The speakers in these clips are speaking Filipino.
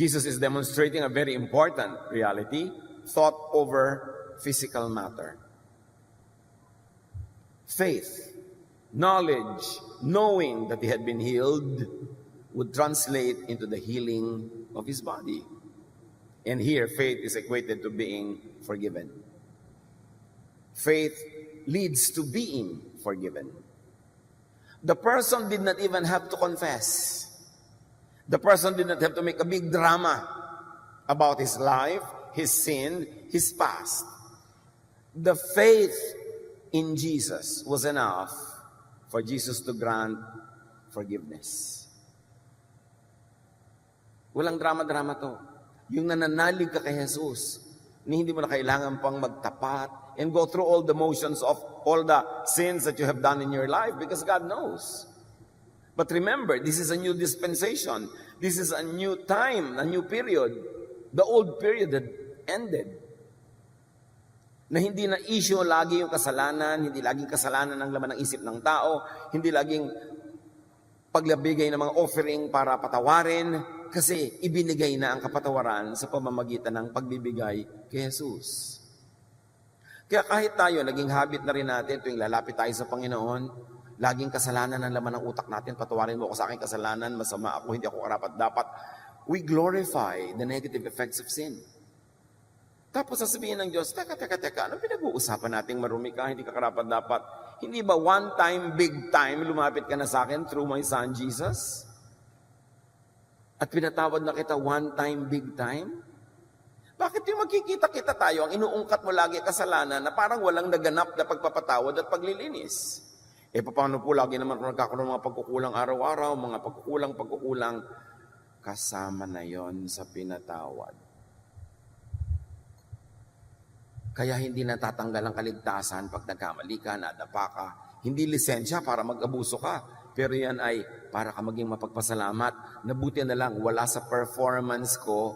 Jesus is demonstrating a very important reality, thought over physical matter. Faith, knowledge, knowing that he had been healed would translate into the healing of his body. And here, faith is equated to being forgiven. Faith leads to being forgiven. The person did not even have to confess. The person did not have to make a big drama about his life, his sin, his past. The faith in Jesus was enough for Jesus to grant forgiveness. Walang drama-drama to. Yung nananalig ka kay Jesus, hindi mo na kailangan pang magtapat and go through all the motions of all the sins that you have done in your life because God knows. But remember, this is a new dispensation. This is a new time, a new period. The old period had ended. Na hindi na issue lagi yung kasalanan, hindi laging kasalanan ang laman ng isip ng tao, hindi laging paglabigay ng mga offering para patawarin, kasi ibinigay na ang kapatawaran sa pamamagitan ng pagbibigay kay Jesus. Kaya kahit tayo, naging habit na rin natin tuwing lalapit tayo sa Panginoon, laging kasalanan ang laman ng utak natin, patawarin mo ako sa aking kasalanan, masama ako, hindi ako karapat-dapat. We glorify the negative effects of sin. Tapos sasabihin ng Diyos, teka, ano pinag-uusapan nating marumi ka, hindi ka karapat-dapat? Hindi ba one time, big time, lumapit ka na sa akin through my Son, Jesus? At pinatawad na kita one time, big time? Bakit yung magkikita-kita tayo, ang inuungkat mo lagi kasalanan na parang walang naganap na pagpapatawad at paglilinis? Paano po lagi naman kung nagkakaroon ng mga pagkukulang araw-araw, mga pagkukulang, kasama na yon sa pinatawad. Kaya hindi natatanggal ang kaligtasan pag nagkamali ka, nadapa ka. Hindi lisensya para mag-abuso ka. Pero yan ay para ka maging mapagpasalamat. Nabuti na lang, wala sa performance ko,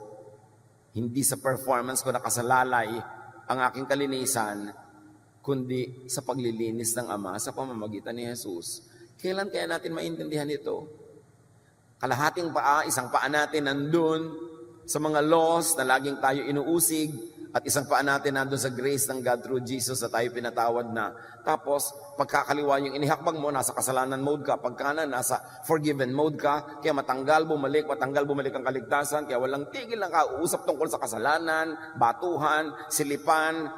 hindi sa performance ko nakasalalay ang aking kalinisan, kundi sa paglilinis ng Ama sa pamamagitan ni Jesus. Kailan kaya natin maintindihan ito? Kalahating paa, isang paa natin nandun sa mga laws na laging tayo inuusig, at isang paa natin nandun sa grace ng God through Jesus na tayo pinatawad na. Tapos, pagkakaliwa yung inihakbang mo, nasa kasalanan mode ka. Pagkanan, nasa forgiven mode ka. Kaya matanggal, bumalik ang kaligtasan. Kaya walang tigil ng kauusap tungkol sa kasalanan, batuhan, silipan,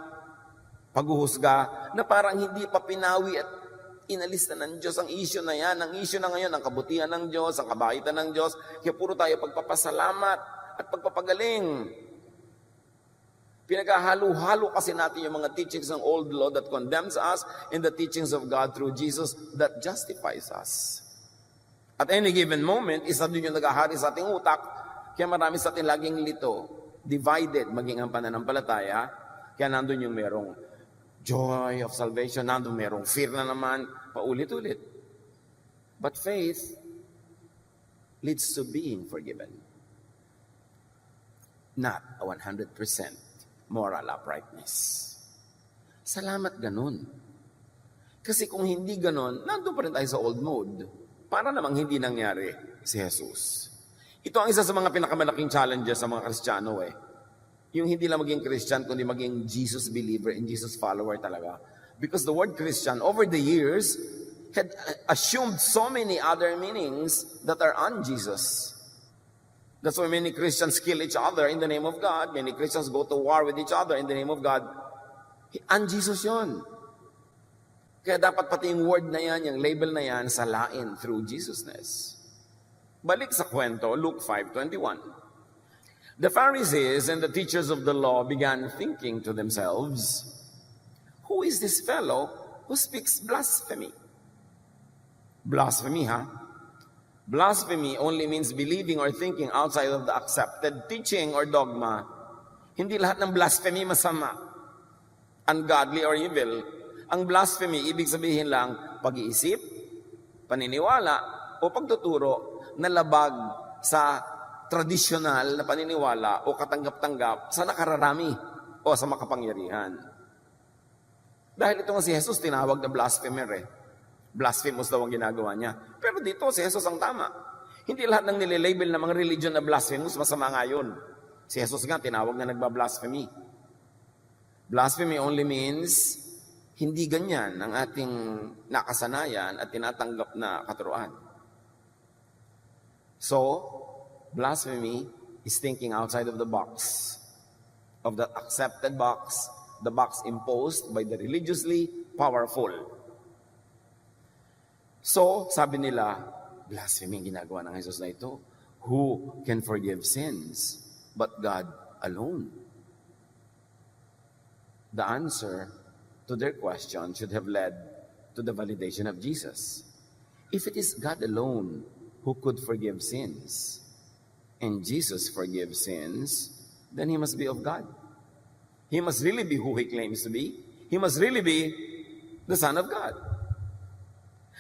paghuhusga, na parang hindi pa pinawi at inalis na ng Diyos ang issue na yan. Ang issue na ngayon, ang kabutihan ng Diyos, ang kabaitan ng Diyos. Kaya puro tayo pagpapasalamat at pagpapagaling. Pinaghahalo-halo kasi natin yung mga teachings ng old law that condemns us and the teachings of God through Jesus that justifies us. At any given moment, isa din yung naghahari sa ating utak, kaya marami sa atin laging lito, divided, maging ang pananampalataya, kaya nandun yung merong joy of salvation, nandun merong fear na naman, paulit-ulit. But faith leads to being forgiven. Not a 100% moral uprightness. Salamat ganun. Kasi kung hindi ganun, nandun pa rin tayo sa old mode. Para namang hindi nangyari si Jesus. Ito ang isa sa mga pinakamalaking challenges sa mga Kristiyano Yung hindi lang maging Christian, kundi maging Jesus believer and Jesus follower talaga. Because the word Christian, over the years, had assumed so many other meanings that are un-Jesus. That's why many Christians kill each other in the name of God. Many Christians go to war with each other in the name of God. Un-Jesus yun. Kaya dapat pati yung word na yan, yung label na yan, salain through Jesusness. Balik sa kwento, Luke 5:21. The Pharisees and the teachers of the law began thinking to themselves, who is this fellow who speaks blasphemy? Blasphemy, Blasphemy only means believing or thinking outside of the accepted teaching or dogma. Hindi lahat ng blasphemy masama, ungodly or evil. Ang blasphemy, ibig sabihin lang, pag-iisip, paniniwala, o pagtuturo na labag sa tradisyonal na paniniwala o katanggap-tanggap sa nakararami o sa makapangyarihan. Dahil ito nga si Jesus, tinawag na blasphemer Blasphemous daw ang ginagawa niya. Pero dito, si Jesus ang tama. Hindi lahat ng nililabel na mga religion na blasphemous, masama nga yun. Si Jesus nga, tinawag na nagbablasphemy. Blasphemy only means hindi ganyan ang ating nakasanayan at tinatanggap na katuruan. So, blasphemy is thinking outside of the box, of the accepted box, the box imposed by the religiously powerful. So, sabi nila, blasphemy ginagawa ng Jesus na ito. Who can forgive sins but God alone? The answer to their question should have led to the validation of Jesus. If it is God alone who could forgive sins, and Jesus forgives sins, then He must be of God. He must really be who He claims to be. He must really be the Son of God.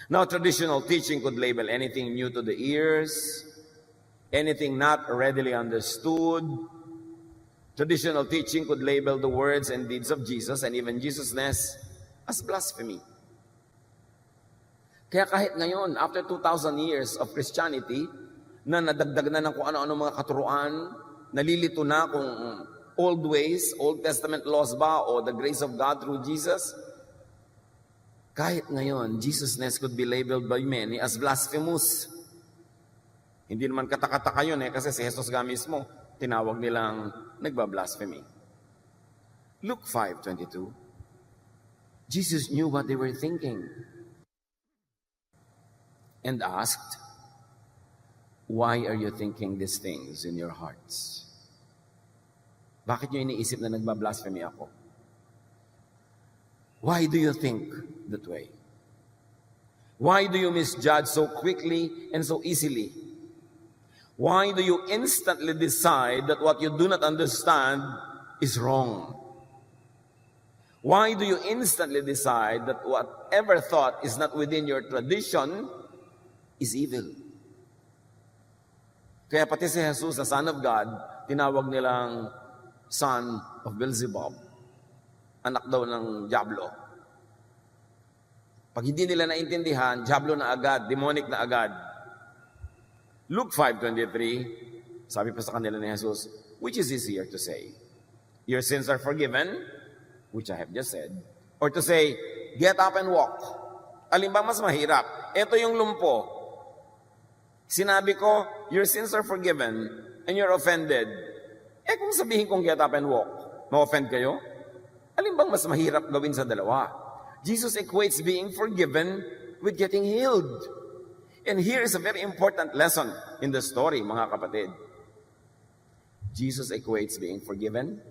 Now, traditional teaching could label anything new to the ears, anything not readily understood. Traditional teaching could label the words and deeds of Jesus and even Jesus-ness as blasphemy. Kaya kahit ngayon, after 2,000 years of Christianity, na nadagdag na ng kung ano-ano mga katuruan, nalilito na kung old ways, Old Testament laws ba, o the grace of God through Jesus, kahit ngayon, Jesus-ness could be labeled by many as blasphemous. Hindi naman katakataka yun kasi si Jesus nga mismo, tinawag nilang nagbablasphemy. Luke 5:22. Jesus knew what they were thinking and asked, "Why are you thinking these things in your hearts?" Bakit nyo iniisip na nagbablasphemy ako? Why do you think that way? Why do you misjudge so quickly and so easily? Why do you instantly decide that what you do not understand is wrong? Why do you instantly decide that whatever thought is not within your tradition is evil? Kaya pati si Jesus, the Son of God, tinawag nilang son of Beelzebub. Anak daw ng Diablo. Pag hindi nila naintindihan, Diablo na agad, demonic na agad. Luke 5:23, sabi pa sa kanila ni Jesus, which is easier to say? Your sins are forgiven, which I have just said, or to say, get up and walk. Alin ba mas mahirap? Ito yung lumpo. Sinabi ko, your sins are forgiven, and you're offended. Kung sabihin kong get up and walk, ma-offend kayo? Alin bang mas mahirap gawin sa dalawa? Jesus equates being forgiven with getting healed. And here is a very important lesson in the story, mga kapatid. Jesus equates being forgiven,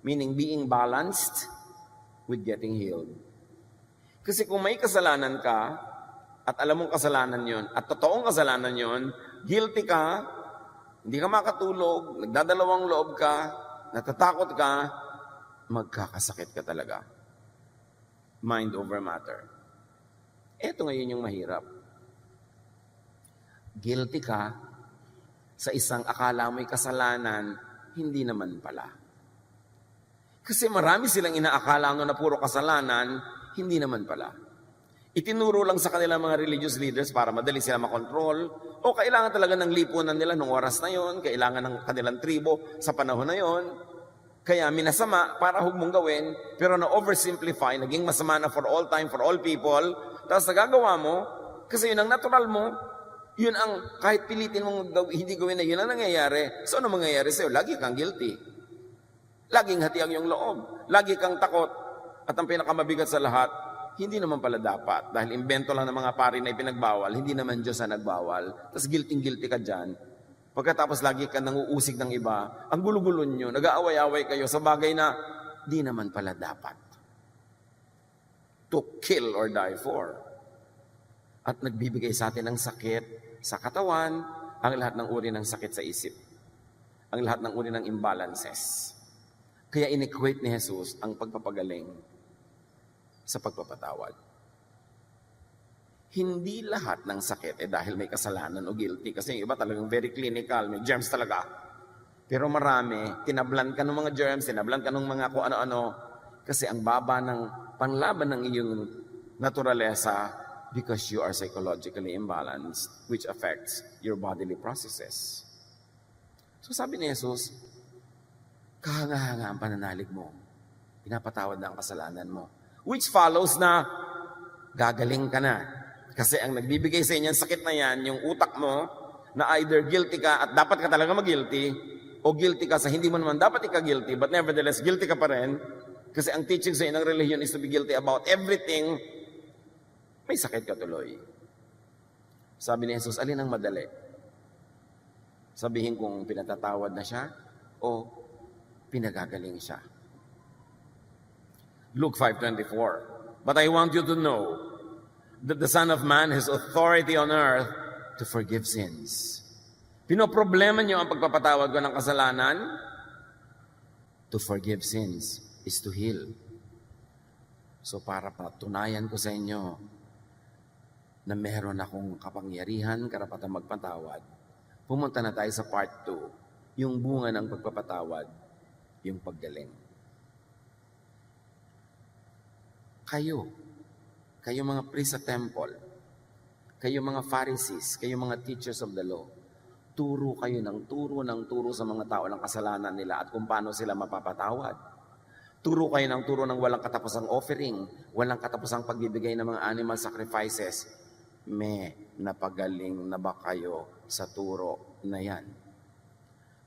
meaning being balanced, with getting healed. Kasi kung may kasalanan ka, at alam mong kasalanan yon, at totoong kasalanan yon, guilty ka, hindi ka makatulog, nagdadalawang loob ka, natatakot ka, magkakasakit ka talaga. Mind over matter. Ito ngayon yung mahirap. Guilty ka sa isang akala mo'y kasalanan, hindi naman pala. Kasi marami silang inaakala na puro kasalanan, hindi naman pala. Itinuro lang sa kanila mga religious leaders para madali sila makontrol, o kailangan talaga ng lipunan nila nung oras na yon, kailangan ng kanilang tribo sa panahon na yon. Kaya minasama para huwag mong gawin, pero na-oversimplify, naging masama na for all time, for all people, tapos nagagawa mo, kasi yun ang natural mo, yun ang kahit pilitin mong hindi gawin na yun ang nangyayari. So ano mangyayari sa'yo? Lagi kang guilty. Laging hati ang iyong loob. Lagi kang takot. At ang pinakamabigat sa lahat, hindi naman pala dapat. Dahil invento lang ng mga pari na ipinagbawal, hindi naman Diyos ang nagbawal. Tapos guilty ka dyan. Pagkatapos lagi ka nanguusig ng iba, ang gulo-gulo nyo, nag-aaway-away kayo sa bagay na di naman pala dapat. To kill or die for. At nagbibigay sa atin ng sakit sa katawan, ang lahat ng uri ng sakit sa isip. Ang lahat ng uri ng imbalances. Kaya in-equate ni Jesus ang pagpapagaling sa pagpapatawad. Hindi lahat ng sakit dahil may kasalanan o guilty. Kasi yung iba talagang very clinical, may germs talaga. Pero marami, tinablan ka ng mga germs, tinablan ka ng mga kung ano-ano. Kasi ang baba ng panlaban ng iyong naturalesa, Because you are psychologically imbalanced, which affects your bodily processes. So sabi ni Jesus, kahanga-hanga ang pananalig mo. Pinapatawad na ang kasalanan mo. Which follows na gagaling ka na. Kasi ang nagbibigay sa inyo ang sakit na yan, yung utak mo, na either guilty ka at dapat ka talaga mag-guilty, o guilty ka sa hindi mo naman dapat ika-guilty, but nevertheless, guilty ka pa rin. Kasi ang teaching sa inang religion is to be guilty about everything. May sakit ka tuloy. Sabi ni Jesus, alin ang madali? Sabihin kung pinatatawad na siya o pinagagaling siya. Luke 5:24. But I want you to know that the Son of Man has authority on earth to forgive sins. Pinoproblema niyo ang pagpapatawad ko ng kasalanan? To forgive sins is to heal. So para patunayan ko sa inyo na meron akong kapangyarihan, karapatang magpatawad, pumunta na tayo sa part 2, yung bunga ng pagpapatawad, yung paggaling. Kayo mga priests sa temple, kayo mga Pharisees, kayo mga teachers of the law, turo kayo ng turo sa mga tao ng kasalanan nila at kung paano sila mapapatawad. Turo kayo ng turo ng walang katapusang offering, walang katapusang pagbibigay ng mga animal sacrifices. Napagaling na ba kayo sa turo na yan?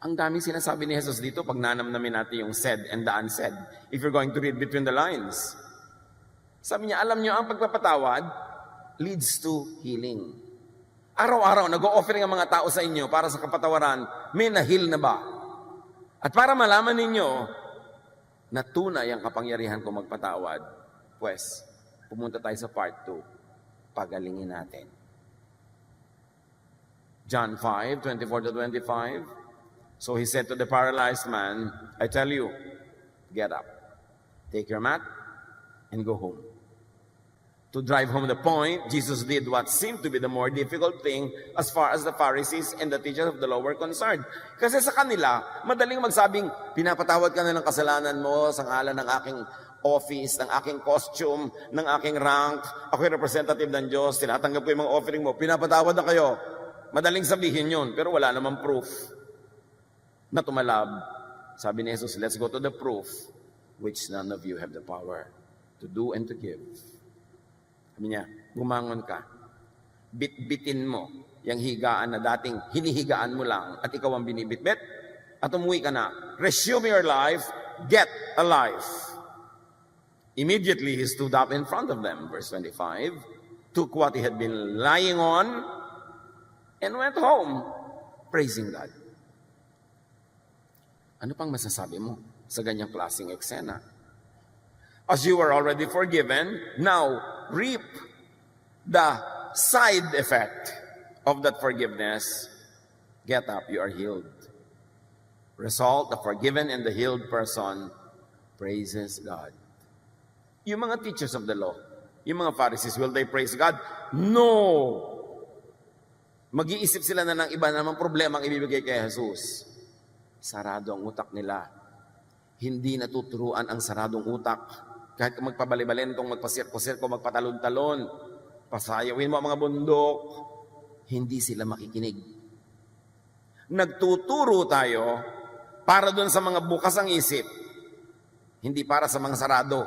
Ang daming sinasabi ni Jesus dito pag nanamnamin natin yung said and the unsaid. If you're going to read between the lines. Sabi niya, alam niyo, ang pagpapatawad leads to healing. Araw-araw, nag-o-offering ang mga tao sa inyo para sa kapatawaran, may na-heal na ba? At para malaman ninyo na tunay ang kapangyarihan ko magpatawad, pues, pumunta tayo sa part 2. Pagalingin natin. John 5:24-25. So he said to the paralyzed man, I tell you, get up, take your mat, and go home. To drive home the point, Jesus did what seemed to be the more difficult thing as far as the Pharisees and the teachers of the law were concerned. Kasi sa kanila, madaling magsabing, pinapatawad ka na ng kasalanan mo sa ngalan ng aking office, ng aking costume, ng aking rank. Ako'y representative ng Diyos, tinatanggap ko yung mga offering mo, pinapatawad na kayo. Madaling sabihin yun, pero wala namang proof na tumalab. Sabi ni Jesus, let's go to the proof which none of you have the power to do and to give. Sabi niya, bumangon ka. Bitbitin mo yung higaan na dating hinihigaan mo lang at ikaw ang binibitbit at umuwi ka na. Resume your life, get a life. Immediately, he stood up in front of them, verse 25, took what he had been lying on, and went home, praising God. Ano pang masasabi mo sa ganyang klaseng eksena? As you were already forgiven, now reap the side effect of that forgiveness. Get up, you are healed. Result, the forgiven and the healed person praises God. Yung mga teachers of the law, yung mga Pharisees, will they praise God? No! Mag-iisip sila na ng iba namang problema ang ibibigay kay Jesus. Sarado ang utak nila. Hindi natuturuan ang saradong utak. Kahit magpabalibalentong, magpasirko-sirko, magpatalon-talon, pasayawin mo ang mga bundok, hindi sila makikinig. Nagtuturo tayo para doon sa mga bukas ang isip, hindi para sa mga sarado.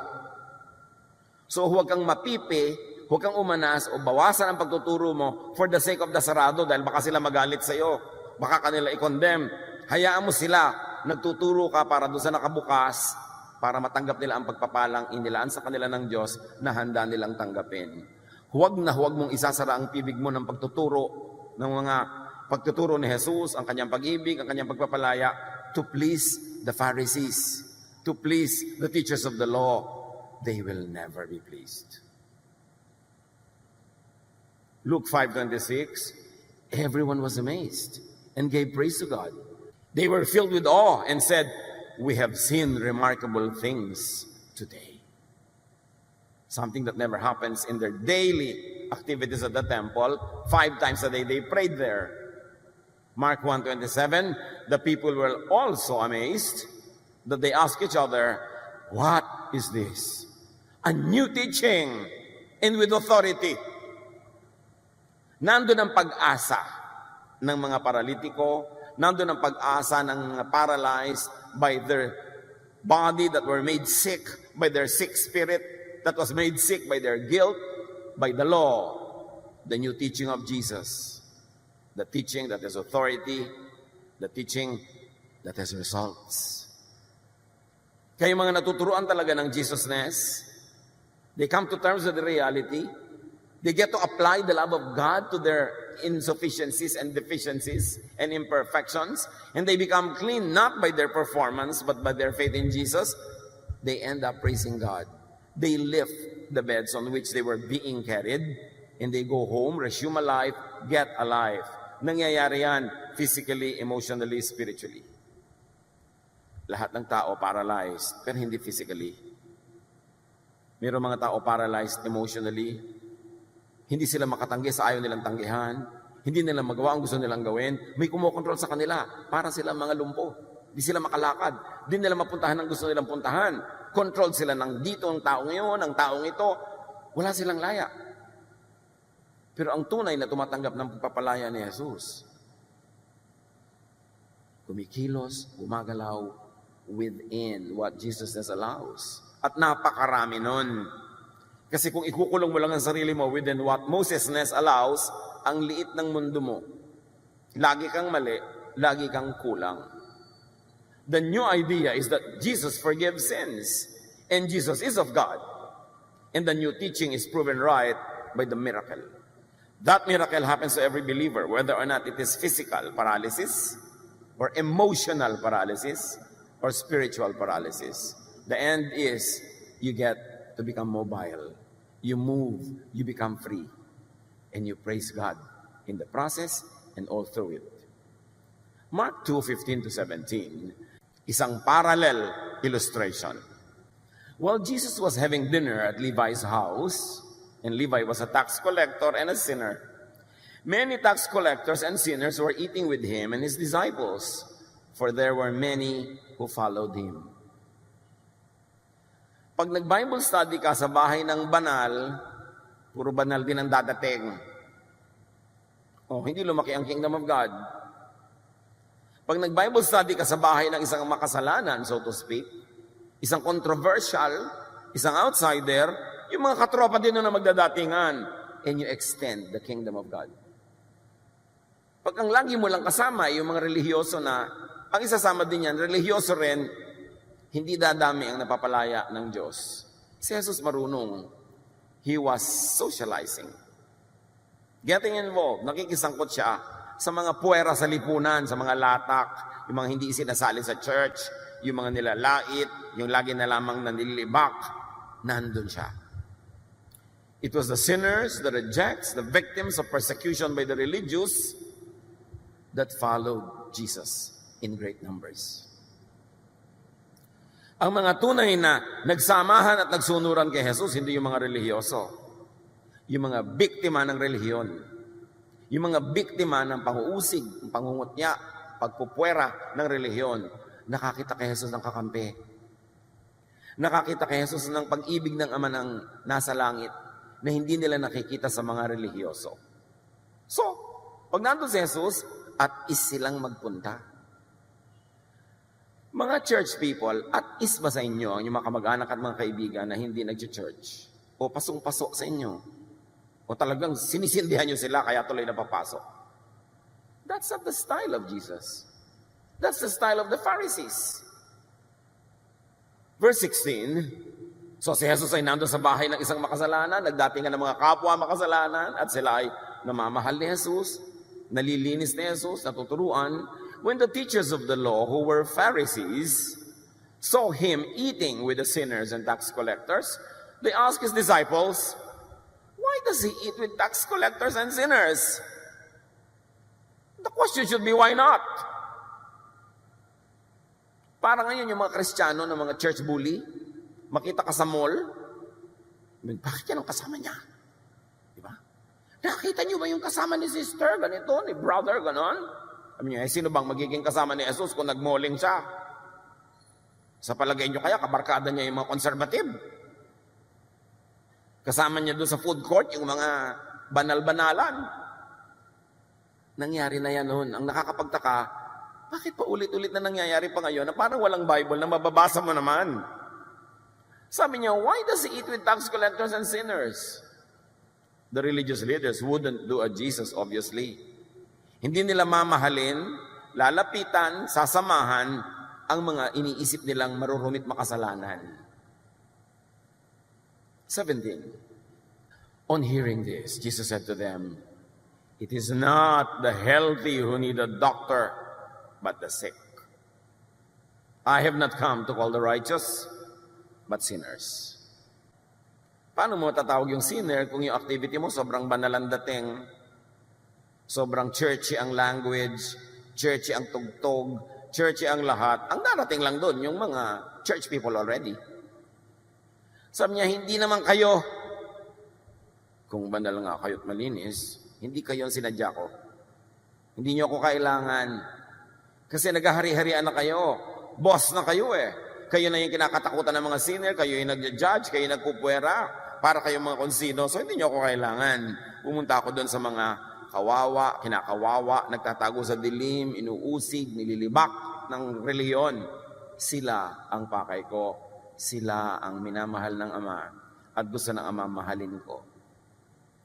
So huwag kang mapipi, huwag kang umanas o bawasan ang pagtuturo mo for the sake of the sarado dahil baka sila magalit sa iyo, baka kanila i-condemn. Hayaan mo sila, nagtuturo ka para doon sa nakabukas, para matanggap nila ang pagpapalang inilaan sa kanila ng Diyos na handa nilang tanggapin. Huwag na huwag mong isasara ang pibig mo ng pagtuturo ng mga pagtuturo ni Jesus, ang kanyang pag-ibig, ang kanyang pagpapalaya to please the Pharisees, to please the teachers of the law. They will never be pleased. Luke 5:26, everyone was amazed and gave praise to God. They were filled with awe and said, we have seen remarkable things today. Something that never happens in their daily activities at the temple. 5 times a day they prayed there. Mark 1:27, the people were also amazed that they asked each other, what is this? A new teaching and with authority. Nandun ang pag-asa ng mga paralitiko, nandun ang pag-asa ng mga paralyzed by their body that were made sick, by their sick spirit that was made sick by their guilt, by the law, the new teaching of Jesus, the teaching that has authority, the teaching that has results. Kaya mga natuturuan talaga ng Jesusness, they come to terms with the reality. They get to apply the love of God to their insufficiencies and deficiencies and imperfections, and they become clean not by their performance but by their faith in Jesus. They end up praising God. They lift the beds on which they were being carried, and they go home, resume a life, get a life. Nangyayari yan physically, emotionally, spiritually. Lahat ng tao paralyzed, pero hindi physically. Mayroong mga tao paralyzed emotionally. Hindi sila makatanggi sa ayaw nilang tanggihan. Hindi nila magawa ang gusto nilang gawin. May kumokontrol sa kanila. Para silang mga lumpo. Hindi sila makalakad. Hindi nila mapuntahan ang gusto nilang puntahan. Control sila ng dito, ang taong yun, ang taong ito. Wala silang laya. Pero ang tunay na tumatanggap ng pagpapalaya ni Jesus, kumikilos, gumagalaw within what Jesus allows. At napakarami nun. Kasi kung ikukulong mo lang ang sarili mo within what Moses' allows, ang liit ng mundo mo. Lagi kang mali, lagi kang kulang. The new idea is that Jesus forgives sins, and Jesus is of God. And the new teaching is proven right by the miracle. That miracle happens to every believer, whether or not it is physical paralysis, or emotional paralysis, or spiritual paralysis. The end is you get to become mobile. You move, you become free, and you praise God in the process and all through it. Mark 2:15-17, isang parallel illustration. While Jesus was having dinner at Levi's house, and Levi was a tax collector and a sinner, many tax collectors and sinners were eating with him and his disciples, for there were many who followed him. Pag nag-Bible study ka sa bahay ng banal, puro banal din ang dadating. Hindi lumaki ang kingdom of God. Pag nag-Bible study ka sa bahay ng isang makasalanan, so to speak, isang controversial, isang outsider, yung mga katropa din na magdadatingan, and you extend the kingdom of God. Pag ang lagi mo lang kasama, yung mga relihiyoso na, ang isasama din yan, relihiyoso rin, hindi dadami ang napapalaya ng Diyos. Si Jesus marunong. He was socializing. Getting involved. Nakikisangkot siya sa mga puwera sa lipunan, sa mga latak, yung mga hindi sinasali sa church, yung mga nilalait, yung lagi na lamang nanlilibak, nandun siya. It was the sinners, the rejects, the victims of persecution by the religious that followed Jesus in great numbers. Ang mga tunay na nagsamahan at nagsunuran kay Jesus, hindi yung mga relihiyoso. Yung mga biktima ng relihiyon. Yung mga biktima ng panguusig, pangungutya, pagpupwera ng relihiyon. Nakakita kay Jesus ng kakampi. Nakakita kay Jesus ng pag-ibig ng Ama ng nasa langit na hindi nila nakikita sa mga relihiyoso. So, pag nandun si Jesus, at is silang magpunta. Mga church people, at is ba sa inyo ang mga kamag-anak at mga kaibigan na hindi nag-church? O pasong-pasok sa inyo? O talagang sinisindihan nyo sila kaya tuloy na papasok? That's not the style of Jesus. That's the style of the Pharisees. Verse 16, so si Jesus ay nandun sa bahay ng isang makasalanan, nagdatingan ng mga kapwa makasalanan, at sila ay namamahal ni Jesus, nalilinis ni Jesus, natuturuan. When the teachers of the law, who were Pharisees, saw him eating with the sinners and tax collectors, they asked his disciples, why does he eat with tax collectors and sinners? The question should be, why not? Parang ngayon yung mga Kristiyano ng mga church bully, makita ka sa mall, bakit yan ang kasama niya? Diba? Nakita niyo ba yung kasama ni sister, ganito, ni brother, ganon? Sabi niya, sino bang magiging kasama ni Jesus kung nagmoling siya? Sa palagay niyo kaya, kabarkada niya yung mga conservative. Kasama niya doon sa food court, yung mga banal-banalan. Nangyari na yan noon. Ang nakakapagtaka, bakit pa ulit-ulit na nangyayari pa ngayon na parang walang Bible na mababasa mo naman? Sabi niya, why does he eat with tax collectors and sinners? The religious leaders wouldn't do a Jesus, obviously. Hindi nila mamahalin, lalapitan, sasamahan ang mga iniisip nilang marurumit makasalanan. 17. On hearing this, Jesus said to them, it is not the healthy who need a doctor, but the sick. I have not come to call the righteous, but sinners. Paano mo tatawag yung sinner kung yung activity mo sobrang banal ang dating, sobrang churchy ang language, churchy ang tugtog, churchy ang lahat? Ang darating lang doon, yung mga church people already. Sabi niya, hindi naman kayo, kung banal nga kayo't malinis, hindi kayo ang sinadya ko. Hindi niyo ako kailangan. Kasi naghahari-harian na kayo. Boss na kayo eh. Kayo na yung kinakatakutan ng mga sinner, kayo yung nag-judge, kayo yung nagpupwera, para kayong mga konsino. So hindi niyo ako kailangan. Pumunta ako doon sa mga kawawa, kinakawawa, nagtatago sa dilim, inuusig, nililibak ng reliyon. Sila ang pakay ko. Sila ang minamahal ng Ama at gusto ng Ama mahalin ko.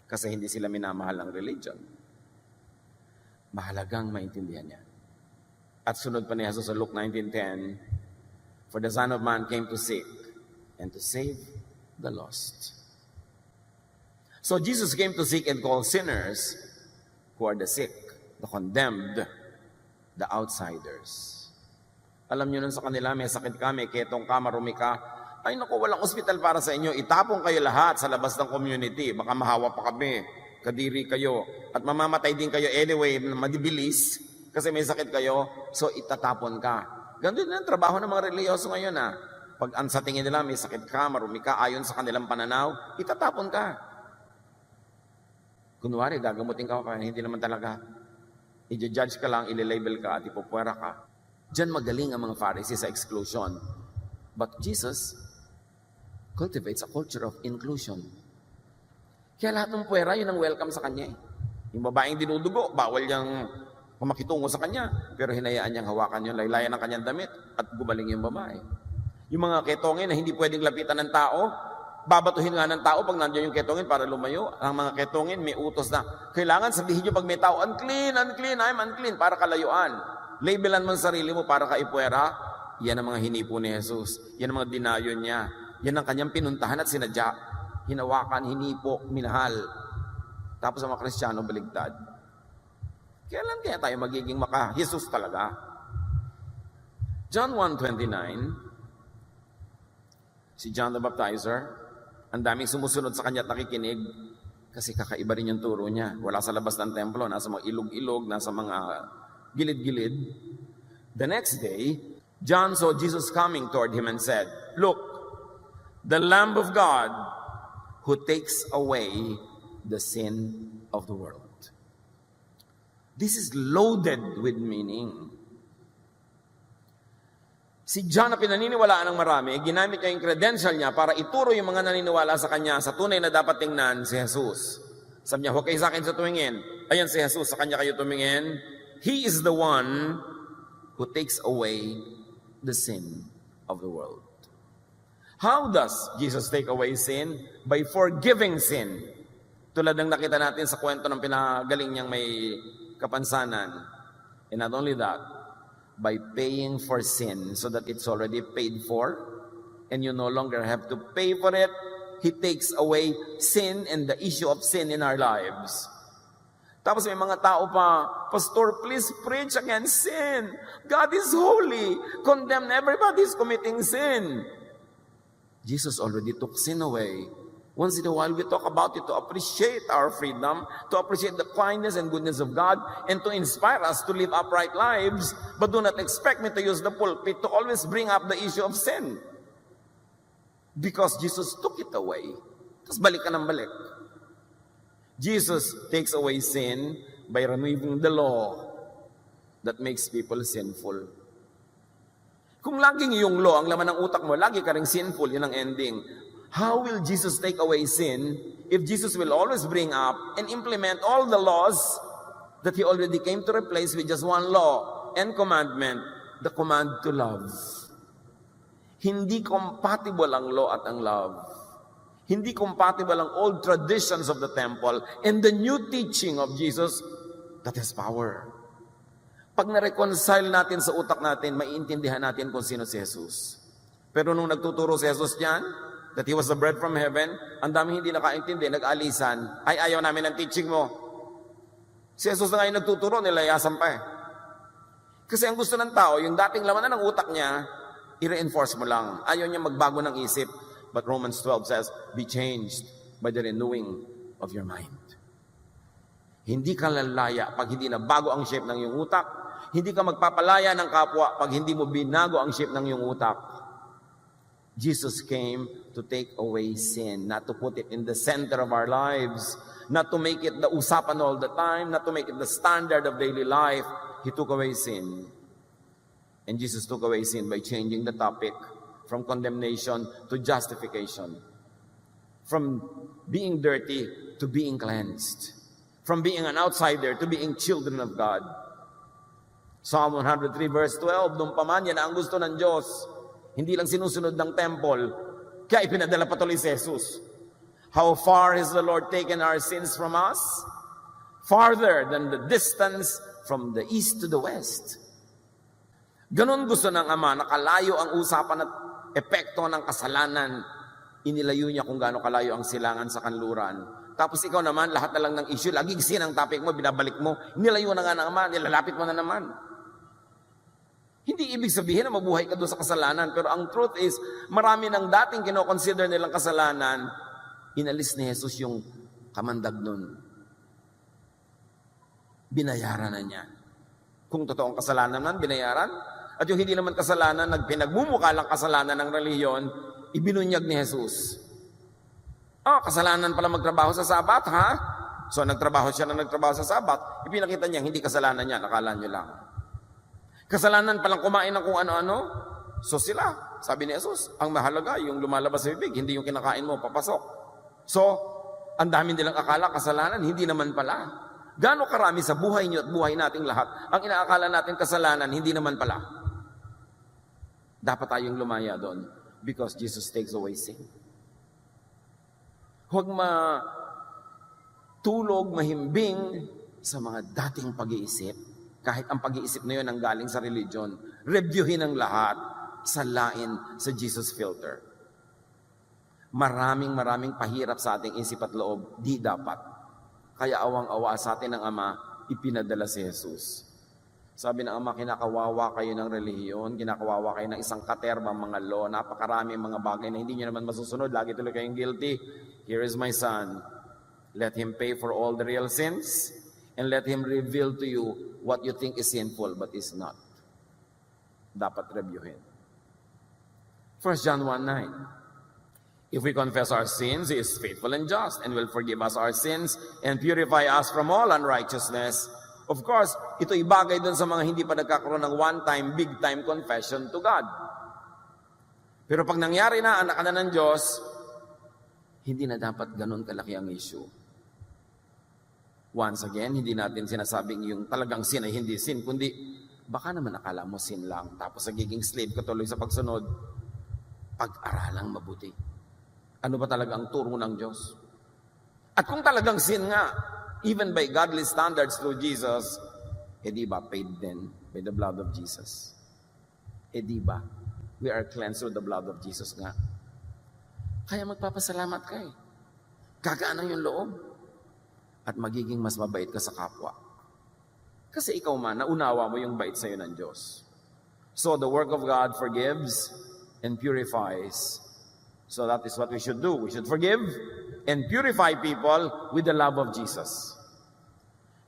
Kasi hindi sila minamahal ng religion. Mahalagang maintindihan niya. At sunod pa ni Jesus sa Luke 19:10, for the Son of Man came to seek and to save the lost. So Jesus came to seek and call sinners who are the sick, the condemned, the outsiders. Alam niyo nun sa kanila, may sakit ka, may ketong ka, marumi ka. Ay naku, walang ospital para sa inyo. Itapong kayo lahat sa labas ng community. Baka mahawa pa kami. Kadiri kayo. At mamamatay din kayo anyway, madibilis. Kasi may sakit kayo. So itatapon ka. Ganun din ang trabaho ng mga reliyoso ngayon ha. Pag sa tingin nila may sakit ka, marumi ka, ayon sa kanilang pananaw, itatapon ka. Kunwari, gagamutin ka kaya hindi naman talaga. I-judge ka lang, ililabel ka at ipupwera ka. Diyan magaling ang mga Pharisees sa exclusion. But Jesus cultivates a culture of inclusion. Kaya lahat ng puwera, yun ang welcome sa kanya. Yung babaeng dinudugo, bawal niyang makitungo sa kanya. Pero hinayaan niyang hawakan yung laylayan ng kanyang damit at gumaling yung babae. Yung mga ketongin na hindi pwedeng lapitan ng tao, babatuhin nga ng tao pag nandiyan yung ketongin para lumayo. Ang mga ketongin may utos na, kailangan sabihin nyo pag may tao, unclean, unclean, I'm unclean, para kalayuan. Labelan mo ang sarili mo para kaipwera. Yan ang mga hinipo ni Jesus. Yan ang mga dinayon niya. Yan ang kanyang pinuntahan at sinadya. Hinawakan, hinipo, minahal. Tapos ang mga Kristiyano baligtad. Kailan kaya tayo magiging maka-Jesus talaga? John 1:29, si John the Baptizer, ang daming sumusunod sa kanya at nakikinig kasi kakaiba rin yung turo niya. Wala sa labas ng templo, nasa mga ilog-ilog, nasa mga gilid-gilid. The next day, John saw Jesus coming toward him and said, look, the Lamb of God who takes away the sin of the world. This is loaded with meaning. Si John na pinaniniwalaan ng marami, ginamit niya yung credential niya para ituro yung mga naniniwala sa kanya sa tunay na dapat tingnan si Jesus. Sabi niya, huwag kayo sa akin sa tumingin. Ayan si Jesus, sa kanya kayo tumingin. He is the one who takes away the sin of the world. How does Jesus take away sin? By forgiving sin. Tulad ng nakita natin sa kwento ng pinagaling niyang may kapansanan. And not only that, by paying for sin so that it's already paid for and you no longer have to pay for it. He takes away sin and the issue of sin in our lives. Tapos may mga tao pa, Pastor, please preach against sin. God is holy. Condemn everybody is committing sin. Jesus already took sin away. Once in a while, we talk about it to appreciate our freedom, to appreciate the kindness and goodness of God, and to inspire us to live upright lives. But do not expect me to use the pulpit to always bring up the issue of sin. Because Jesus took it away. Tapos balik ka ng balik. Jesus takes away sin by removing the law that makes people sinful. Kung laging yung law, ang laman ng utak mo, lagi ka ring sinful, yun ang ending. How will Jesus take away sin if Jesus will always bring up and implement all the laws that He already came to replace with just one law and commandment, the command to love. Hindi compatible ang law at ang love. Hindi compatible ang old traditions of the temple and the new teaching of Jesus that has power. Pag na-reconcile natin sa utak natin, maiintindihan natin kung sino si Jesus. Pero nung nagtuturo si Jesus diyan, that He was the bread from heaven, ang dami hindi nakaintindi, nag-alisan, ay ayaw namin ng teaching mo. Si Jesus na ngayon nagtuturo, nilayasan pa eh. Kasi ang gusto ng tao, yung dating laman ng utak niya, i-reinforce mo lang. Ayaw niya magbago ng isip. But Romans 12 says, be changed by the renewing of your mind. Hindi ka lalaya pag hindi na bago ang shape ng iyong utak. Hindi ka magpapalaya ng kapwa pag hindi mo binago ang shape ng iyong utak. Jesus came to take away sin, not to put it in the center of our lives, not to make it the usapan all the time, not to make it the standard of daily life. He took away sin. And Jesus took away sin by changing the topic from condemnation to justification. From being dirty to being cleansed. From being an outsider to being children of God. Psalm 103 verse 12, nung paman yan ang gusto ng Diyos, hindi lang sinusunod ng temple, kaya ipinadala patuloy si Jesus. How far has the Lord taken our sins from us? Farther than the distance from the east to the west. Ganon gusto ng Ama, nakalayo ang usapan at epekto ng kasalanan. Inilayo niya kung gaano kalayo ang silangan sa kanluran. Tapos ikaw naman, lahat na lang ng issue, laging sin ang topic mo, binabalik mo. Inilayo na nga ng Ama, nilalapit mo na naman. Hindi ibig sabihin na mabuhay ka doon sa kasalanan. Pero ang truth is, marami ng dating kinoconsider nilang kasalanan, inalis ni Jesus yung kamandag nun. Binayaran na niya. Kung totoong kasalanan man, binayaran. At yung hindi naman kasalanan, nagpinagmumukha lang kasalanan ng reliyon, ibinunyag ni Jesus. Kasalanan pala magtrabaho sa Sabat, ha? So nagtrabaho siya na nagtrabaho sa Sabat, ipinakita niya, hindi kasalanan niya, nakala niyo lang. Kasalanan palang kumain ng kung ano-ano, so sila, sabi ni Jesus, ang mahalaga, yung lumalabas sa bibig, hindi yung kinakain mo, papasok. So, ang dami nilang akala, kasalanan, hindi naman pala. Gaano karami sa buhay niyo at buhay nating lahat, ang inaakala natin kasalanan, hindi naman pala. Dapat tayong lumaya doon because Jesus takes away sin. Huwag matulog, mahimbing sa mga dating pag-iisip. Kahit ang pag-iisip na yun ang galing sa religion, reviewin ang lahat, salain sa Jesus filter. Maraming pahirap sa ating isip at loob, di dapat. Kaya awang-awa sa atin ng Ama, ipinadala si Jesus. Sabi ng Ama, kinakawawa kayo ng relihiyon, kinakawawa kayo ng isang katerbang mga law, napakarami mga bagay na hindi nyo naman masusunod, lagi tuloy kayong guilty. Here is my son. Let him pay for all the real sins, and let him reveal to you what you think is sinful but is not. Dapat reviewin. 1 John 1:9. If we confess our sins, He is faithful and just, and will forgive us our sins, and purify us from all unrighteousness. Of course, ito'y bagay dun sa mga hindi pa nagkakaroon ng one-time, big-time confession to God. Pero pag nangyari na, anak ka na ng Diyos, hindi na dapat ganun kalaki ang issue. Once again, hindi natin sinasabing yung talagang sin ay hindi sin, kundi baka naman akala mo sin lang, tapos nagiging slave ka tuloy sa pagsunod. Pag-aralang mabuti. Ano ba talaga ang turo ng Diyos? At kung talagang sin nga, even by godly standards through Jesus, di ba paid din by the blood of Jesus? Di ba? We are cleansed through the blood of Jesus nga. Kaya magpapasalamat ka eh. Gagaan ang yung loob. At magiging mas mabait ka sa kapwa. Kasi ikaw man, naunawa mo yung bait sa'yo ng Diyos. So the work of God forgives and purifies. So that is what we should do. We should forgive and purify people with the love of Jesus.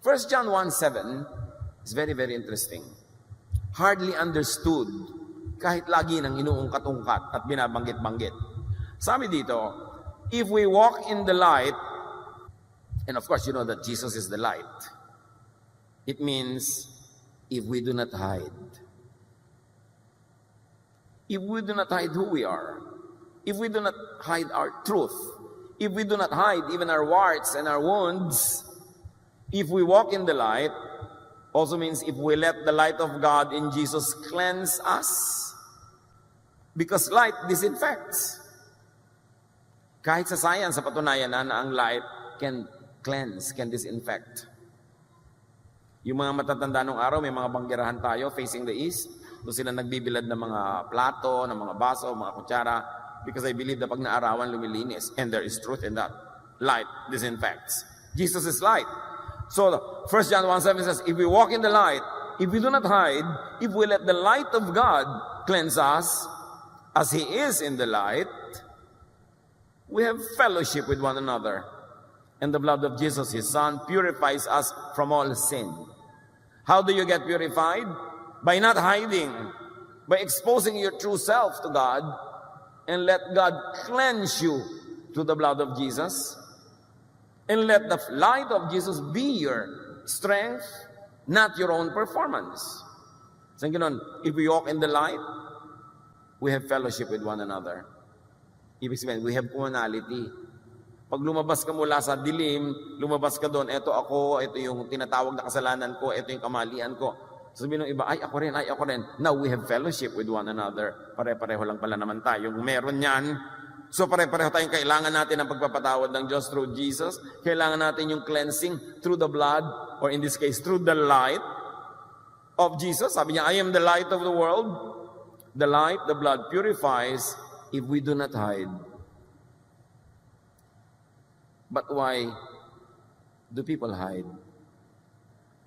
1 John 1:7 is very interesting. Hardly understood kahit lagi nang inuungkat-ungkat at binabanggit-banggit. Sabi dito, if we walk in the light, and of course you know that Jesus is the light, it means if we do not hide. If we do not hide who we are, if we do not hide our truth, if we do not hide even our warts and our wounds, if we walk in the light, also means if we let the light of God in Jesus cleanse us. Because light disinfects. Kahit sa science, sa patunayan na ang light can cleanse, can disinfect. Yung mga matatanda nung araw, may mga banggerahan tayo facing the east. Doon sila nagbibilad ng mga plato, ng mga baso, mga kutsara. Because I believe na pag naarawan, lumilinis. And there is truth in that. Light disinfects. Jesus is light. So, 1 John 1:7 says, if we walk in the light, if we do not hide, if we let the light of God cleanse us, as He is in the light, we have fellowship with one another. And the blood of Jesus, His Son, purifies us from all sin. How do you get purified? By not hiding, by exposing your true self to God, and let God cleanse you through the blood of Jesus, and let the light of Jesus be your strength, not your own performance. So, if we walk in the light, we have fellowship with one another. Ibig sabihin, we have commonality. Pag lumabas ka mula sa dilim, lumabas ka doon, eto ako, eto yung tinatawag na kasalanan ko, eto yung kamalian ko. Sabihin ng iba, ay ako rin, ay ako rin. Now we have fellowship with one another. Pare-pareho lang pala naman tayo. Meron yan. So pare-pareho tayong kailangan natin ang pagpapatawad ng Diyos through Jesus. Kailangan natin yung cleansing through the blood, or in this case, through the light of Jesus. Sabi niya, I am the light of the world. The light, the blood purifies if we do not hide. But why do people hide?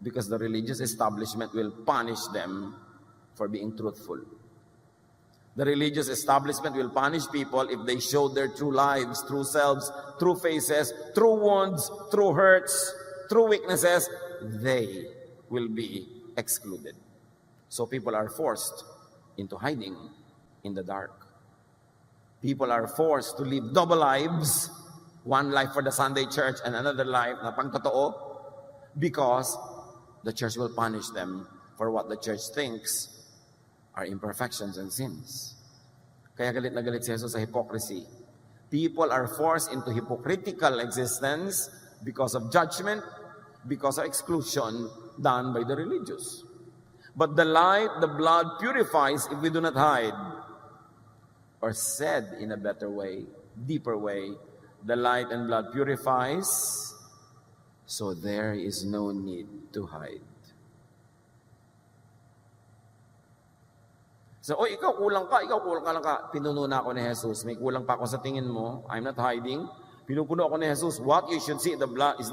Because the religious establishment will punish them for being truthful. The religious establishment will punish people if they show their true lives, true selves, true faces, true wounds, true hurts, true weaknesses. They will be excluded. So people are forced into hiding in the dark. People are forced to live double lives, one life for the Sunday church and another life na pangtotoo, because the church will punish them for what the church thinks are imperfections and sins. Kaya galit na galit si Jesus sa hypocrisy. People are forced into hypocritical existence because of judgment, because of exclusion done by the religious. But the light, the blood purifies if we do not hide. Or said in a better way, deeper way, the light and blood purifies, so there is no need to hide. So, ikaw kulang ka lang ka. Pinuno na ako ni Jesus. May kulang pa ako sa tingin mo. I'm not hiding. Pinupuno ako ni Jesus. What you should see is the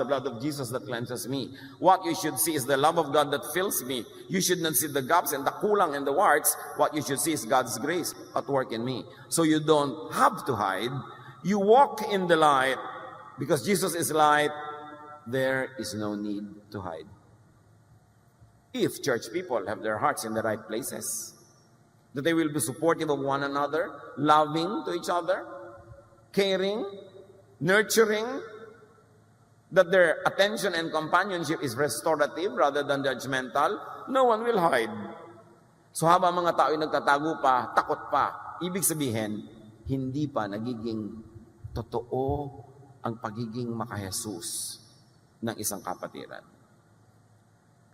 blood of Jesus that cleanses me. What you should see is the love of God that fills me. You should not see the gaps and the kulang and the warts. What you should see is God's grace at work in me. So you don't have to hide. You walk in the light. Because Jesus is light, there is no need to hide. If church people have their hearts in the right places, that they will be supportive of one another, loving to each other, caring, nurturing, that their attention and companionship is restorative rather than judgmental, no one will hide. So habang mga tao ay nagtatago pa, takot pa, ibig sabihin, hindi pa nagiging totoo ang pagiging maka-Jesus ng isang kapatiran.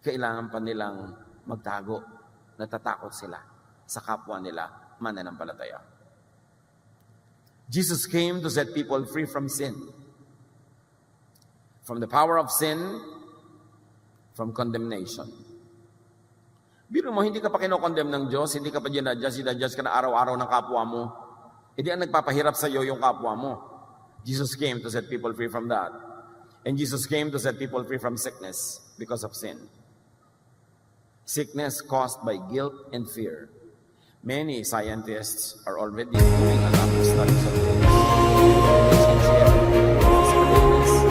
Kailangan pa nilang magtago, natatakot sila sa kapwa nila mananampalataya. Jesus came to set people free from sin. From the power of sin, from condemnation. Biro mo, hindi ka pa kinokondemn ng Diyos, hindi ka pa dinadjudge ka na araw-araw ng kapwa mo. Hindi ang nagpapahirap sa iyo yung kapwa mo. Jesus came to set people free from that. And Jesus came to set people free from sickness because of sin. Sickness caused by guilt and fear. Many scientists are already doing a lot of studies on this. Relationship, physical illness,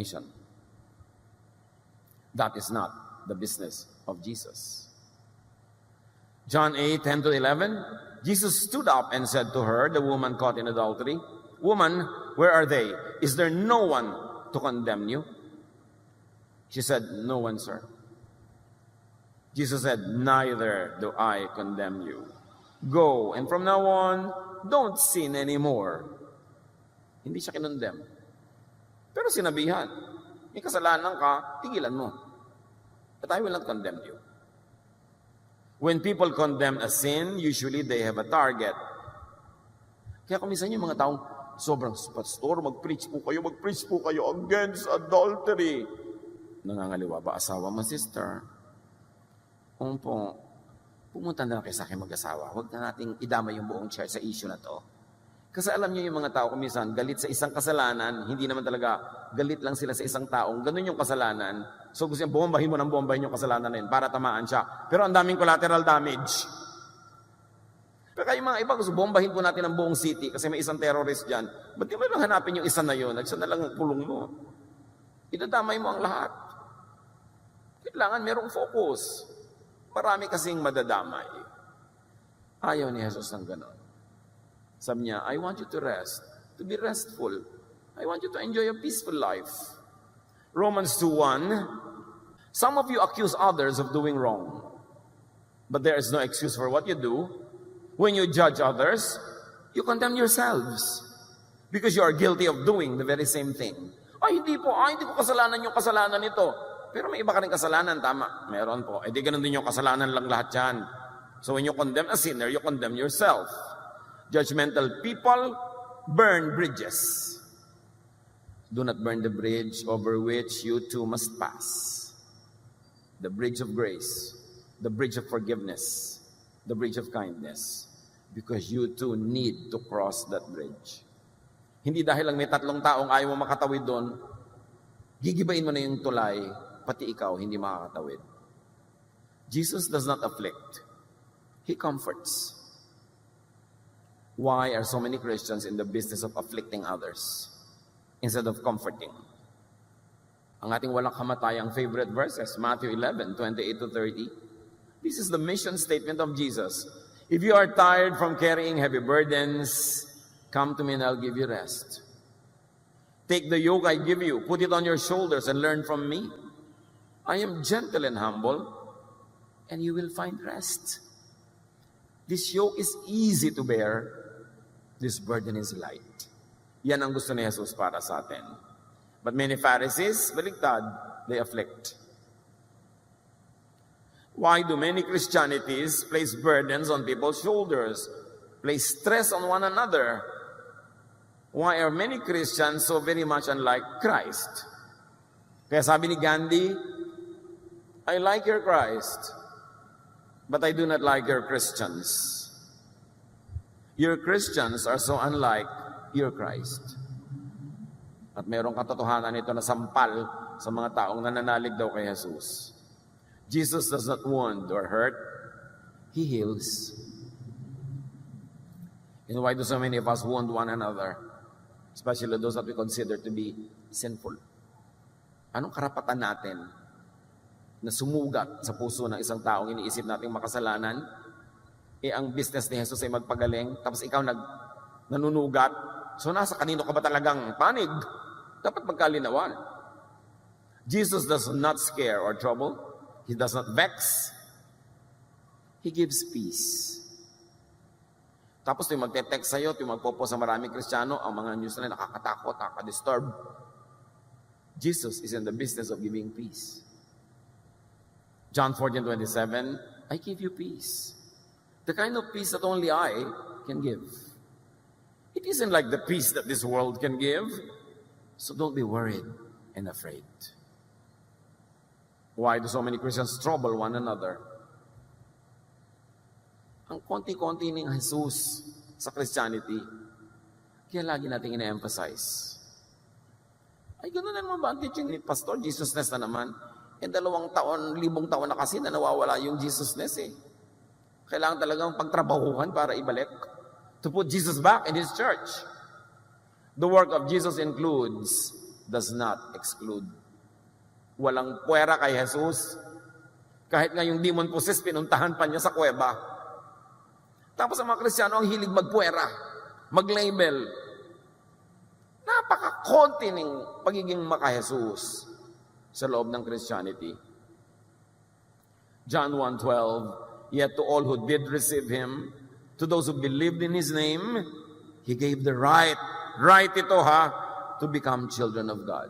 fornication. That is not the business of Jesus. John 8:10-11, Jesus stood up and said to her, the woman caught in adultery, "Woman, where are they? Is there no one to condemn you?" She said, "No one, sir." Jesus said, "Neither do I condemn you. Go, and from now on, don't sin anymore." Hindi siya kinondemn. Pero sinabihan, may kasalanan ka, tigilan mo. But I will not condemn you. When people condemn a sin, usually they have a target. Kaya kung minsan yung mga taong, sobrang pastor, mag-preach po kayo against adultery. Nangangaliwa ba asawa mo, sister? Kung po, pumunta na kayo sa akin mag-asawa. Huwag na nating idama yung buong church sa issue na to. Kasi alam niyo yung mga tao kung minsan, galit sa isang kasalanan, hindi naman talaga galit lang sila sa isang taong, ganun yung kasalanan. So gusto niya, bombahin mo ng bombahin yung kasalanan na yun para tamaan siya. Pero ang daming collateral damage. Pero kayo mga iba, gusto bombahin po natin ang buong city kasi may isang terrorist dyan. Ba't di mo lang hanapin yung isa na yun? At siya na lang ang pulong mo. Idadamay mo ang lahat. Kailangan merong focus. Marami kasing madadamay. Ayaw ni Jesus ng ganon. Sabi niya, I want you to rest, to be restful. I want you to enjoy a peaceful life. Romans 2:1, some of you accuse others of doing wrong, but there is no excuse for what you do. When you judge others, you condemn yourselves because you are guilty of doing the very same thing. Hindi ko kasalanan yung kasalanan nito. Pero may iba ka rin kasalanan, tama. Meron po. Di ganun din yung kasalanan lang lahat yan. So when you condemn a sinner, you condemn yourself. Judgmental people burn bridges. Do not burn the bridge over which you too must pass. The bridge of grace, the bridge of forgiveness, the bridge of kindness. Because you too need to cross that bridge. Hindi dahil lang may 3 taong ayaw mo makatawid doon, gigibain mo na yung tulay, pati ikaw hindi makakatawid. Jesus does not afflict. He comforts. Why are so many Christians in the business of afflicting others instead of comforting? Ang ating walang kamatayang favorite verses, Matthew 11:28-30. This is the mission statement of Jesus. If you are tired from carrying heavy burdens, come to me and I'll give you rest. Take the yoke I give you, put it on your shoulders and learn from me. I am gentle and humble, and you will find rest. This yoke is easy to bear. This burden is light. Yan ang gusto ni Jesus para sa atin. But many Pharisees, baliktad, they afflict. Why do many Christianities place burdens on people's shoulders, place stress on one another? Why are many Christians so very much unlike Christ? Kaya sabi ni Gandhi, I like your Christ, but I do not like your Christians. Your Christians are so unlike your Christ. At mayroong katotohanan ito na sampal sa mga taong nananalig daw kay Jesus. Jesus does not wound or hurt. He heals. And why do so many of us wound one another? Especially those that we consider to be sinful. Anong karapatan natin na sumugat sa puso ng isang taong iniisip nating makasalanan? Ang business ni Jesus ay magpagaling, tapos ikaw nanunugat. So nasa kanino ka ba talagang panig? Dapat magkalinawan. Jesus does not scare or trouble. He does not vex. He gives peace. Tapos yung magte-text sa'yo, yung magpopo sa maraming Kristiyano, ang mga news na nakakatakot, nakakadisturb. Jesus is in the business of giving peace. John 14:27, I give you peace. The kind of peace that only I can give. It isn't like the peace that this world can give. So don't be worried and afraid. Why do so many Christians trouble one another? Ang konti-konti ng Jesus sa Christianity, kaya lagi natin ina-emphasize. Ay, gano'n na naman ba ang teaching ni Pastor? Jesusness na naman. 2,000 taon na kasi na nawawala yung Jesusness eh. Kailangan talagang pagtrabahuhan para ibalik. To put Jesus back in His church. The work of Jesus includes does not exclude. Walang puwera kay Jesus. Kahit nga yung demon possessed, pinuntahan pa niya sa kuweba. Tapos ang mga Kristiyano ang hilig magpuwera, mag-label. Napaka-konti ng pagiging maka-Jesus sa loob ng Christianity. John 1:12, yet to all who did receive Him, to those who believed in His name, He gave the right ito to become children of God.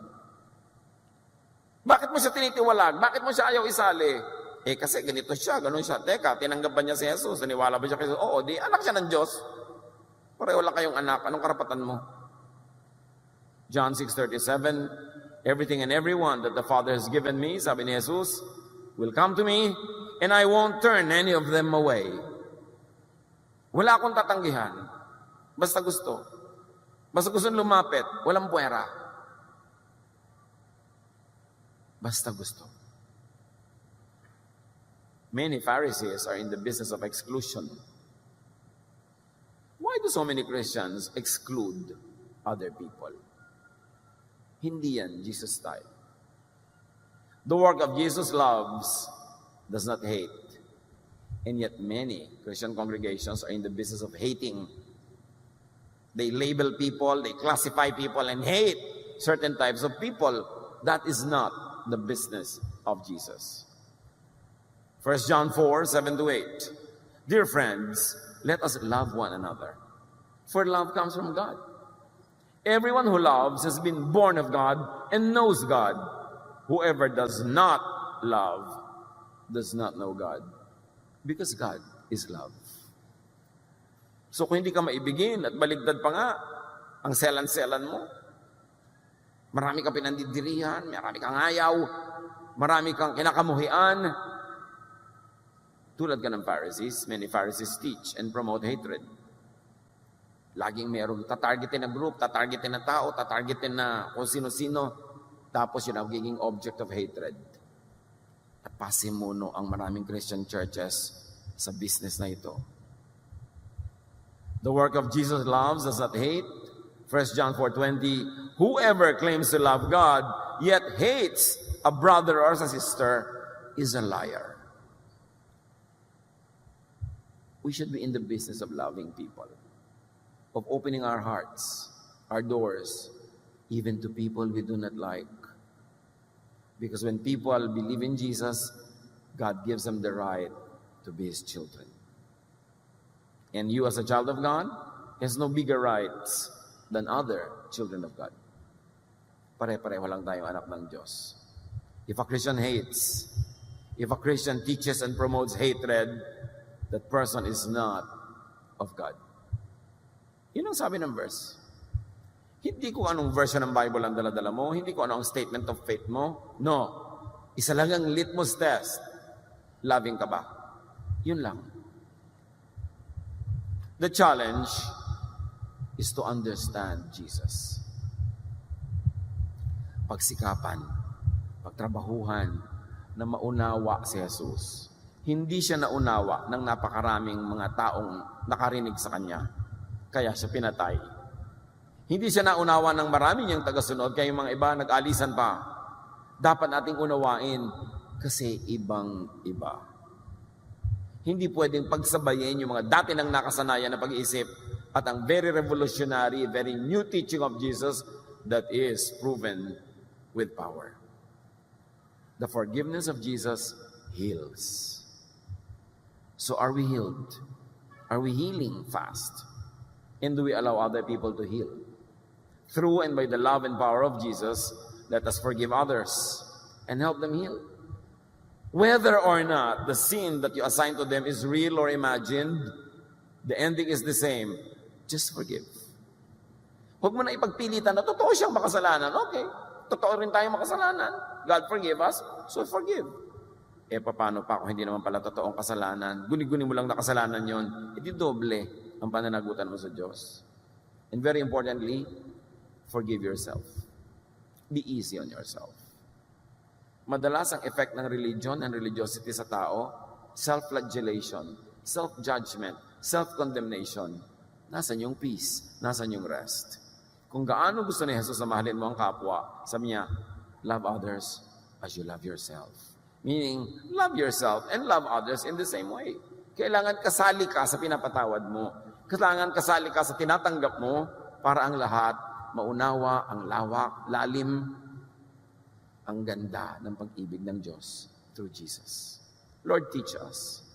Bakit mo siya tinitiwalag? Bakit mo siya ayaw isali? Kasi ganito siya, ganun siya. Teka, tinanggap ba niya si Jesus? Naniwala ba siya kay Jesus? Oo, di anak siya ng Diyos. Pareho lang kayong anak. Anong karapatan mo? John 6:37, everything and everyone that the Father has given me, sabi ni Jesus, will come to me, and I won't turn any of them away. Wala akong tatanggihan. Basta gusto. Basta gusto lumapit. Walang puwera. Basta gusto. Many Pharisees are in the business of exclusion. Why do so many Christians exclude other people? Hindi yan Jesus style. The work of Jesus loves, does not hate. And yet many Christian congregations are in the business of hating. They label people, they classify people, and hate certain types of people. That is not the business of Jesus. 1 John 4:7-8. Dear friends, let us love one another, for love comes from God. Everyone who loves has been born of God and knows God. Whoever does not love does not know God, because God is love. So kung hindi ka maibigin at baligtad pa nga, ang selan-selan mo, marami kang pinandidirihan, marami kang ayaw, marami kang kinakamuhian, tulad ka ng Pharisees. Many Pharisees teach and promote hatred. Laging merong tatargetin na group, tatargetin na tao, tatargetin na kung sino-sino, tapos yun ang magiging object of hatred. At pasimuno ang maraming Christian churches sa business na ito. The work of Jesus loves does not hate. 1 John 4:20, whoever claims to love God, yet hates a brother or a sister, is a liar. We should be in the business of loving people, of opening our hearts, our doors, even to people we do not like. Because when people believe in Jesus, God gives them the right to be His children. And you as a child of God has no bigger rights than other children of God. Pare-pareho lang tayong anak ng Diyos. If a Christian hates, if a Christian teaches and promotes hatred, that person is not of God. Yun ang sabi ng verse. Hindi ko anong version ng Bible ang dala-dala mo, hindi ko ano ang statement of faith mo. No. Isa lang ang litmus test. Loving ka ba? Yun lang. The challenge is to understand Jesus. Pagsikapan, pagtrabahuhan, na maunawa si Jesus. Hindi siya naunawa ng napakaraming mga taong nakarinig sa Kanya. Kaya siya pinatay. Hindi siya naunawa ng marami niyang tagasunod, kaya yung mga iba nag-alisan pa. Dapat nating unawain kasi ibang-iba. Hindi pwedeng pagsabayin yung mga dati nang nakasanayan na pag-iisip at ang very revolutionary, very new teaching of Jesus that is proven with power. The forgiveness of Jesus heals. So are we healed? Are we healing fast? And do we allow other people to heal? Through and by the love and power of Jesus, let us forgive others and help them heal. Whether or not the sin that you assign to them is real or imagined, the ending is the same. Just forgive. Huwag mo na ipagpilitan na totoo siyang makasalanan. Okay, totoo rin tayong makasalanan. God forgive us, so forgive. Paano pa kung hindi naman pala totoong kasalanan? Guni-guni mo lang na kasalanan yon, edi doble ang pananagutan mo sa Diyos. And very importantly, forgive yourself. Be easy on yourself. Madalas ang effect ng religion and religiosity sa tao, self-flagellation, self-judgment, self-condemnation. Nasaan yung peace? Nasaan yung rest? kung gaano gusto ni Jesus na mahalin mo ang kapwa, sabi niya, love others as you love yourself. Meaning, love yourself and love others in the same way. Kailangan kasali ka sa pinapatawad mo. Kailangan kasali ka sa tinatanggap mo para ang lahat maunawa ang lawak, lalim, ang ganda ng pag-ibig ng Diyos through Jesus. Lord, teach us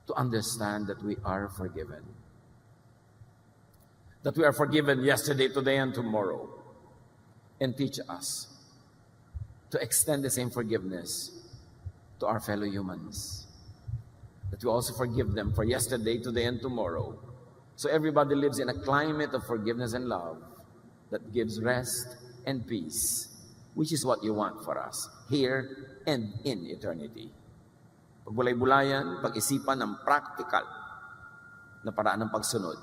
to understand that we are forgiven. That we are forgiven yesterday, today, and tomorrow. And teach us to extend the same forgiveness to our fellow humans. That we also forgive them for yesterday, today, and tomorrow. So everybody lives in a climate of forgiveness and love that gives rest and peace, which is what you want for us, here and in eternity. Pagbulay-bulayan, pag-isipan ng practical na paraan ng pagsunod